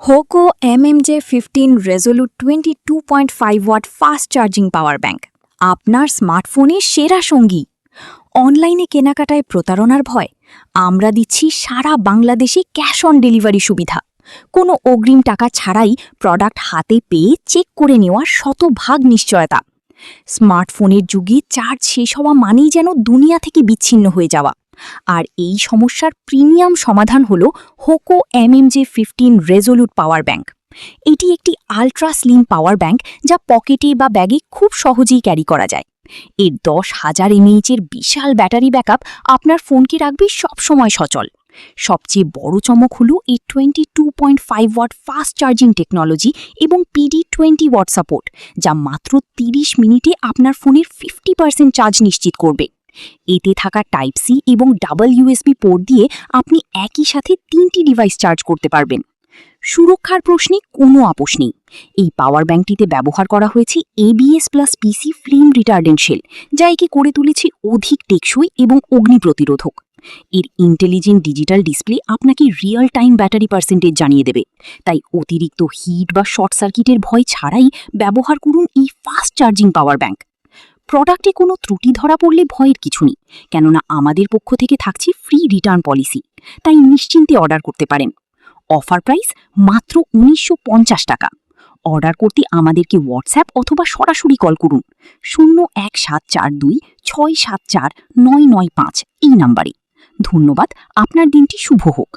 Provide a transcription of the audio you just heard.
Hoco MMJ15 resolute 22.5 watt fast charging power bank আপনার স্মার্টফোনের সেরা সঙ্গী। অনলাইনে কেনাকাটায় প্রতারণার ভয়? আমরা দিচ্ছি সারা বাংলাদেশে ক্যাশ অন ডেলিভারি সুবিধা। কোনো অগ্রিম টাকা ছাড়াই প্রোডাক্ট হাতে পেয়ে চেক করে নেওয়ার শতভাগ নিশ্চয়তা। স্মার্টফোনের যুগে চার্জ শেষ হওয়া মানেই যেন দুনিয়া থেকে বিচ্ছিন্ন হয়ে যাওয়া। আর এই সমস্যার প্রিমিয়াম সমাধান হল হোকো MMJ15 রেজোলুট পাওয়ার ব্যাংক। এটি একটি আল্ট্রা স্লিম পাওয়ার ব্যাংক যা পকেটে বা ব্যাগে খুব সহজেই ক্যারি করা যায়। এর 10,000 mAh বিশাল ব্যাটারি ব্যাকআপ আপনার ফোনকে রাখবে সবসময় সচল। সবচেয়ে বড় চমক হল এই 22.5 ওয়াট ফাস্ট চার্জিং টেকনোলজি এবং PD20 ওয়াট সাপোর্ট, যা মাত্র 30 মিনিটে আপনার ফোনের 50% চার্জ নিশ্চিত করবে। এতে থাকা টাইপ সি এবং ডাবল USB পোর্ট দিয়ে আপনি একই সাথে 3টি ডিভাইস চার্জ করতে পারবেন। সুরক্ষার প্রশ্নে কোনো আপোষ নেই। এই পাওয়ার ব্যাংকটিতে ব্যবহার করা হয়েছে ABS+PC ফ্লেম রিটার্ডেন্ট শেল, যা একে করে তুলেছে অধিক টেকসই এবং অগ্নি প্রতিরোধক। এর ইন্টেলিজেন্ট ডিজিটাল ডিসপ্লে আপনাকে রিয়েল টাইম ব্যাটারি পার্সেন্টেজ জানিয়ে দেবে, তাই অতিরিক্ত হিট বা শর্ট সার্কিটের ভয় ছাড়াই ব্যবহার করুন এই ফাস্ট চার্জিং পাওয়ার ব্যাংক। প্রোডাক্টে কোনো ত্রুটি ধরা পড়লে ভয়ের কিছু নেই, কেননা আমাদের পক্ষ থেকে থাকছে ফ্রি রিটার্ন পলিসি, তাই নিশ্চিন্তে অর্ডার করতে পারেন। অফার প্রাইস মাত্র 1950 টাকা। অর্ডার করতে আমাদেরকে হোয়াটসঅ্যাপ অথবা সরাসরি কল করুন 01742 674 995 এই নাম্বারে। ধন্যবাদ, আপনার দিনটি শুভ হোক।